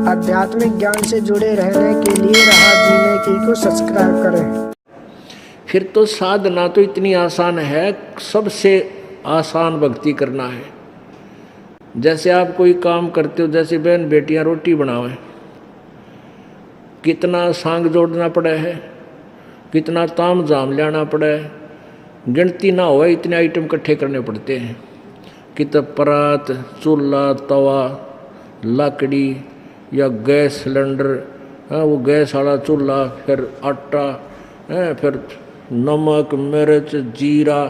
आध्यात्मिक ज्ञान से जुड़े रहने के लिए राह जीने की को सब्सक्राइब करें। फिर तो साधना तो इतनी आसान है, सबसे आसान भक्ति करना है। जैसे आप कोई काम करते हो, जैसे बहन बेटियां रोटी बनावे, कितना सांग जोड़ना पड़ा है, कितना ताम झाम लेना पड़ा है, गिनती ना हो इतने आइटम इकट्ठे करने पड़ते हैं। कितना परात, चूल्हा, तवा, लकड़ी या गैस सिलेंडर, वो गैस वाला चूल्हा, फिर आटा, फिर नमक, मिर्च, जीरा,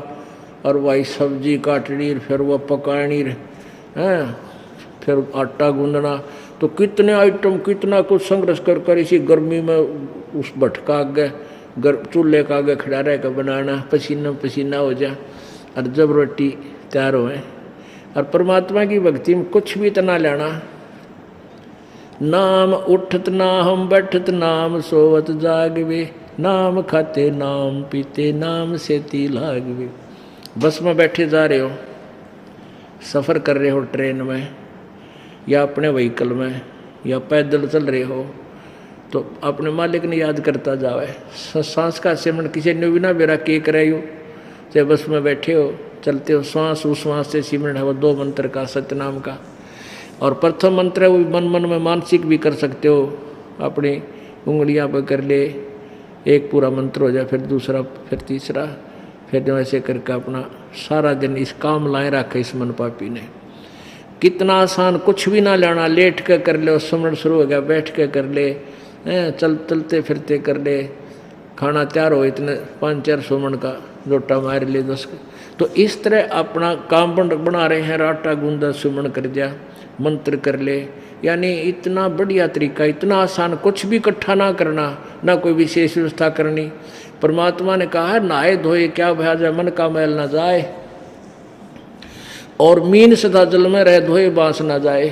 और वही सब्जी काटनी, फिर वह पकानी, फिर आटा गूंदना। तो कितने आइटम, कितना कुछ संघर्ष कर कर इसी गर्मी में उस भट्का आगे चूल्हे का आगे खड़ा रह कर बनाना, पसीना पसीना हो जाए, और जब रोटी तैयार होए। और परमात्मा की भक्ति में कुछ भी इतना लेना, नाम उठत ना हम बैठत, नाम सोवत जागवे, नाम खाते नाम पीते, नाम सेती लागवे। बस में बैठे जा रहे हो, सफ़र कर रहे हो ट्रेन में या अपने व्हीकल में, या पैदल चल रहे हो, तो अपने मालिक ने याद करता जावे। सांस का सिमरन किसी ने भी ना बेरा के करे हो, चाहे बस में बैठे हो, चलते हो, श्वास उश्वास से सिमरन है वो 2 मंत्र का, सत्यनाम का। और प्रथम मंत्र है वो मन मन में मानसिक भी कर सकते हो, अपनी उंगलियां पर कर ले, एक पूरा मंत्र हो जाए, फिर दूसरा, फिर तीसरा, फिर ऐसे करके अपना सारा दिन इस काम लाए रखा इस मन पापी ने। कितना आसान, कुछ भी ना लेना, लेट के कर ले, सुमरण शुरू हो गया, बैठ के कर ले, चलते फिरते कर ले, खाना तैयार हो इतने 5-4 सुमन का लोटा मार ले 10। तो इस तरह अपना काम बना रहे हैं, आटा गूंदा सुमन कर दिया, मंत्र कर ले, यानी इतना बढ़िया तरीका, इतना आसान, कुछ भी इकट्ठा ना करना, ना कोई विशेष व्यवस्था करनी। परमात्मा ने कहा है नहाए धोए क्या भया जाए, मन का मैल ना जाए, और मीन सदा जल में रह धोए बांस ना जाए।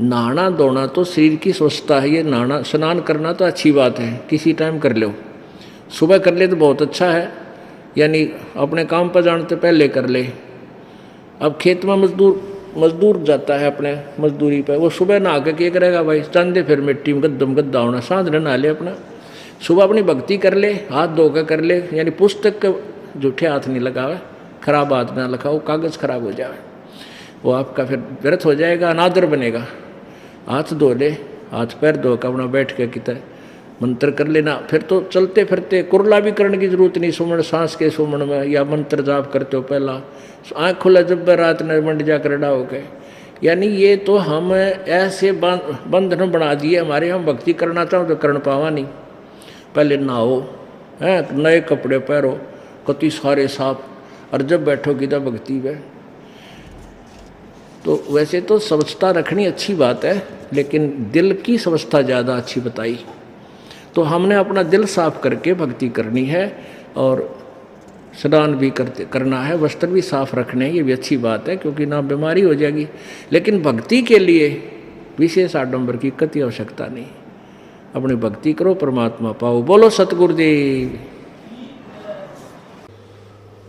नहाना धोना तो शरीर की स्वच्छता है, ये नहाना स्नान करना तो अच्छी बात है, किसी टाइम कर लो, सुबह कर ले तो बहुत अच्छा है, यानी अपने काम पर जाने से पहले कर ले। अब खेत में मजदूर जाता है अपने मजदूरी पे, वो सुबह नहा के क्या करेगा भाई, चंदे फिर मिट्टी में गद्दम गद्दा होना, सांझ नहा ले अपना, सुबह अपनी भक्ति कर ले, हाथ धो के कर ले, यानी पुस्तक के जूठे हाथ नहीं लगावे, खराब हाथ ना लगाओ, कागज़ खराब हो जाए, वो आपका फिर व्यर्थ हो जाएगा, अनादर बनेगा। हाथ धो ले, हाथ पैर धो के अपना बैठ के कितना मंत्र कर लेना। फिर तो चलते फिरते कुरला भी करने की जरूरत नहीं, सुमन सांस के सुमन में, या मंत्र जाप करते हो पहला, आँख खुला जब रात ने मंड जा कर डा हो गए। यानी ये तो हम ऐसे बंधन बना दिए हमारे, हम भक्ति करना चाहो तो कर पावा नहीं। पहले नहाओ, नए कपड़े पहनो, कति सारे साफ, और जब बैठोगी तो भक्ति में। तो वैसे तो स्वच्छता रखनी अच्छी बात है, लेकिन दिल की स्वच्छता ज़्यादा अच्छी बताई। तो हमने अपना दिल साफ करके भक्ति करनी है, और स्नान भी करना है, वस्त्र भी साफ रखने हैं, ये भी अच्छी बात है, क्योंकि ना बीमारी हो जाएगी। लेकिन भक्ति के लिए विशेष आडंबर की कति आवश्यकता नहीं, अपनी भक्ति करो, परमात्मा पाओ। बोलो सतगुरुदेव।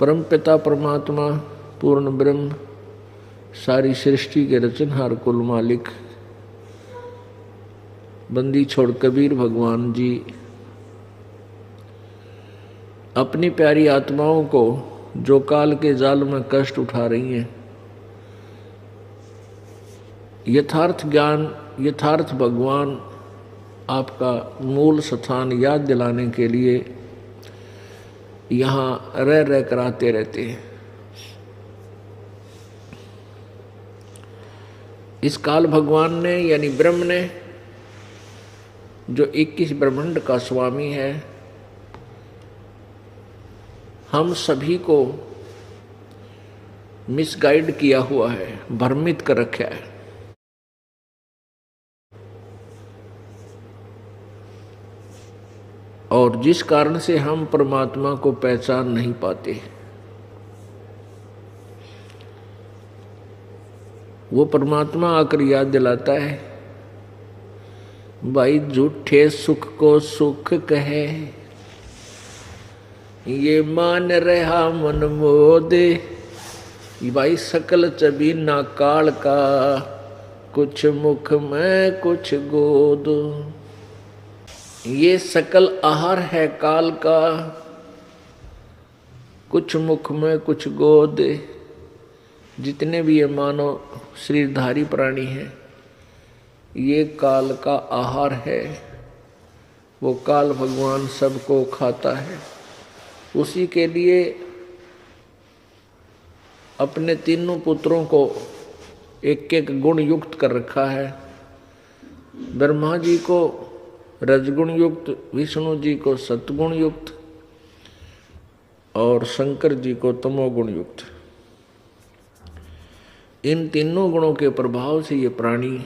परम पिता परमात्मा पूर्ण ब्रह्म, सारी सृष्टि के रचनहार कुल मालिक, बंदी छोड़ कबीर भगवान जी अपनी प्यारी आत्माओं को जो काल के जाल में कष्ट उठा रही हैं, यथार्थ ज्ञान, यथार्थ भगवान आपका मूल स्थान याद दिलाने के लिए यहाँ रह कर आते रहते हैं। इस काल भगवान ने, यानी ब्रह्म ने, जो 21 ब्रह्मांड का स्वामी है, हम सभी को मिसगाइड किया हुआ है, भ्रमित कर रखा है। और जिस कारण से हम परमात्मा को पहचान नहीं पाते, वो परमात्मा आकर याद दिलाता है, भाई झूठे सुख को सुख कहे, ये मान रहा मन मोदे। भाई सकल चबीना काल का, कुछ मुख में कुछ गोद। ये सकल आहार है काल का, कुछ मुख में कुछ गोद। जितने भी ये मानव शरीरधारी प्राणी हैं, ये काल का आहार है। वो काल भगवान सबको खाता है। उसी के लिए अपने तीनों पुत्रों को एक एक गुण युक्त कर रखा है। ब्रह्मा जी को रजगुण युक्त, विष्णु जी को सतगुण युक्त और शंकर जी को तमोगुण युक्त। इन तीनों गुणों के प्रभाव से ये प्राणी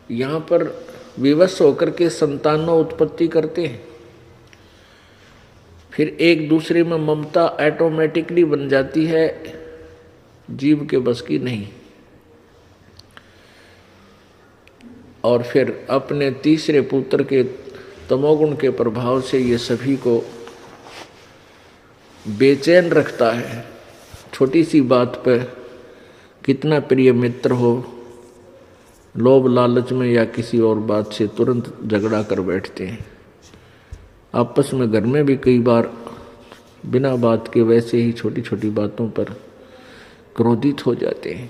यहाँ पर विवश होकर के संतानों उत्पत्ति करते हैं। फिर एक दूसरे में ममता ऑटोमेटिकली बन जाती है, जीव के बस की नहीं। और फिर अपने तीसरे पुत्र के तमोगुण के प्रभाव से ये सभी को बेचैन रखता है। छोटी सी बात पर कितना प्रिय मित्र हो, लोभ लालच में या किसी और बात से तुरंत झगड़ा कर बैठते हैं। आपस में घर में भी कई बार बिना बात के वैसे ही छोटी छोटी बातों पर क्रोधित हो जाते हैं।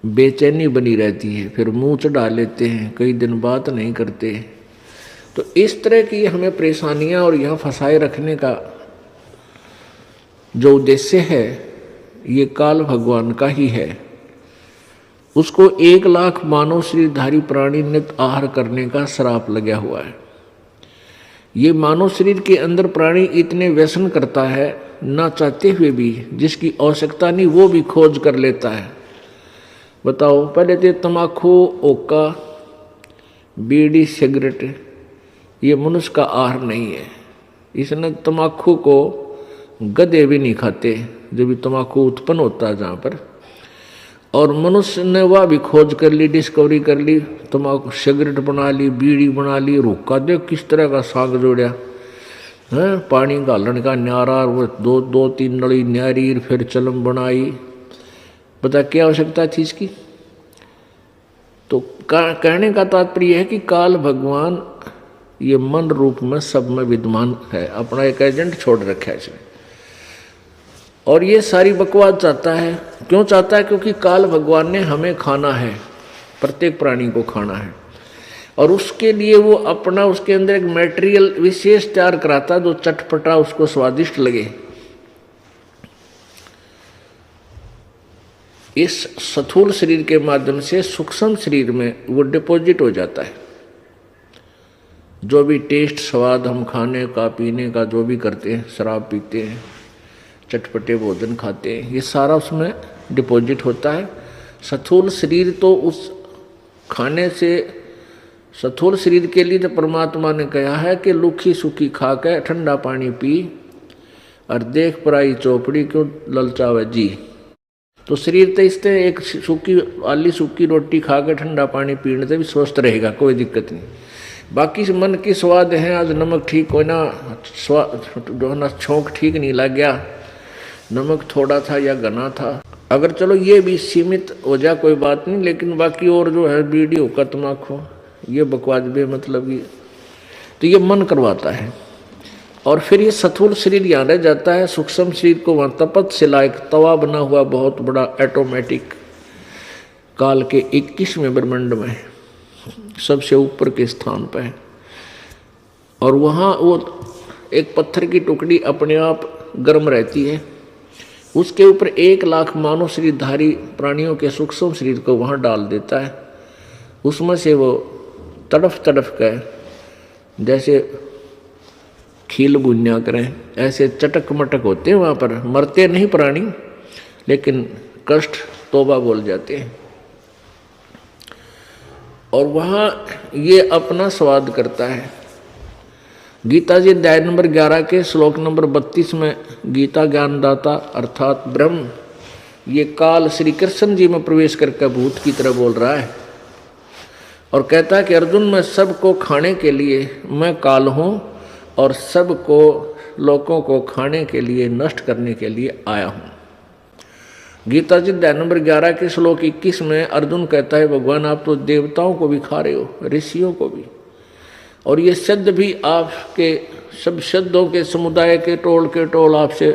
बेचैनी बनी रहती है, फिर मुंह चढ़ा लेते हैं, कई दिन बात नहीं करते। तो इस तरह की हमें परेशानियां और यहाँ फंसाए रखने का जो उद्देश्य है, ये काल भगवान का ही है। उसको 1 लाख मानव शरीरधारी प्राणी नित्य आहार करने का श्राप लगा हुआ है। ये मानव शरीर के अंदर प्राणी इतने व्यसन करता है, ना चाहते हुए भी, जिसकी आवश्यकता नहीं वो भी खोज कर लेता है। बताओ, पहले तो तम्बाकू, ओका, बीड़ी, सिगरेट ये मनुष्य का आहार नहीं है। इसने तम्बाकू को गधे भी नहीं खाते, जो भी तम्बाकू उत्पन्न होता है जहाँ पर। और मनुष्य ने वह भी खोज कर ली, डिस्कवरी कर ली, तम्बाकू सिगरेट बना ली, बीड़ी बना ली, रोका देख किस तरह का साग जोड़ा है, पानी गालन का न्यारा, वो दो तीन नली न्यारी, फिर चलम बनाई। बता क्या आवश्यकता थी इसकी। तो कहने का तात्पर्य है कि काल भगवान ये मन रूप में सब में विद्यमान है, अपना एक एजेंट छोड़ रखा है इसने। और ये सारी बकवास चाहता है। क्यों चाहता है? क्योंकि काल भगवान ने हमें खाना है, प्रत्येक प्राणी को खाना है। और उसके लिए वो अपना उसके अंदर एक मटेरियल विशेष तैयार कराता जो चटपटा उसको स्वादिष्ट लगे। इस स्थूल शरीर के माध्यम से सूक्ष्म शरीर में वो डिपॉजिट हो जाता है। जो भी टेस्ट स्वाद हम खाने का पीने का जो भी करते हैं, शराब पीते हैं, चटपटे भोजन खाते हैं, ये सारा उसमें डिपॉजिट होता है। स्थूल शरीर तो उस खाने से, स्थूल शरीर के लिए तो परमात्मा ने कहा है कि लुखी सुखी खा के ठंडा पानी पी और देख पराई चौपड़ी क्यों ललचावे जी। तो शरीर तो इससे एक सूखी रोटी खा के ठंडा पानी पीने से भी स्वस्थ रहेगा, कोई दिक्कत नहीं। बाकी मन की स्वाद है, आज नमक ठीक हो ना, छोंक ठीक नहीं लग गया, नमक थोड़ा था या घना था, अगर चलो ये भी सीमित हो जाए कोई बात नहीं। लेकिन बाकी और जो है बीड़ी हो का तम्बाकू, ये बकवास बेमतलब की, तो ये मन करवाता है। और फिर ये स्थूल शरीर यहाँ रह जाता है, सूक्ष्म शरीर को वहाँ तपत से लायक तवा बना हुआ बहुत बड़ा ऑटोमेटिक काल के 21वें ब्रह्मांड में सबसे ऊपर के स्थान पर है। और वहाँ वो एक पत्थर की टुकड़ी अपने आप गर्म रहती है, उसके ऊपर 1 लाख मानव शरीरधारी प्राणियों के सूक्ष्म शरीर को वहाँ डाल देता है। उसमें से वो तड़फ तड़फ कर जैसे खील बुनिया करें, ऐसे चटक मटक होते हैं वहाँ पर। मरते नहीं प्राणी, लेकिन कष्ट तौबा बोल जाते हैं। और वहाँ ये अपना स्वाद करता है। गीता जी अध्याय नंबर 11 के श्लोक नंबर 32 में गीता ज्ञानदाता अर्थात ब्रह्म ये काल श्री कृष्ण जी में प्रवेश करके भूत की तरह बोल रहा है और कहता है कि अर्जुन, मैं सबको खाने के लिए मैं काल हूँ और सबको लोगों को खाने के लिए, नष्ट करने के लिए आया हूँ। गीता जी अध्याय नंबर 11 के श्लोक 21 में अर्जुन कहता है भगवान आप तो देवताओं को भी खा रहे हो, ऋषियों को भी, और ये सिद्ध भी आपके सब सिद्धों के समुदाय के टोल आपसे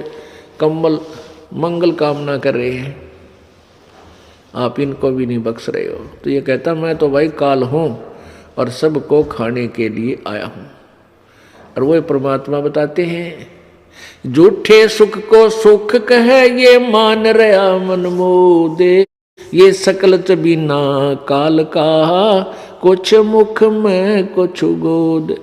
कम्मल मंगल कामना कर रहे हैं, आप इनको भी नहीं बख्श रहे हो। तो ये कहता मैं तो भाई काल हूँ और सबको खाने के लिए आया हूँ। और वो परमात्मा बताते हैं झूठे सुख को सुख कहे ये मान रहा मन मोदे, ये सकल बिना काल का कुछ मुख में कुछ गोद।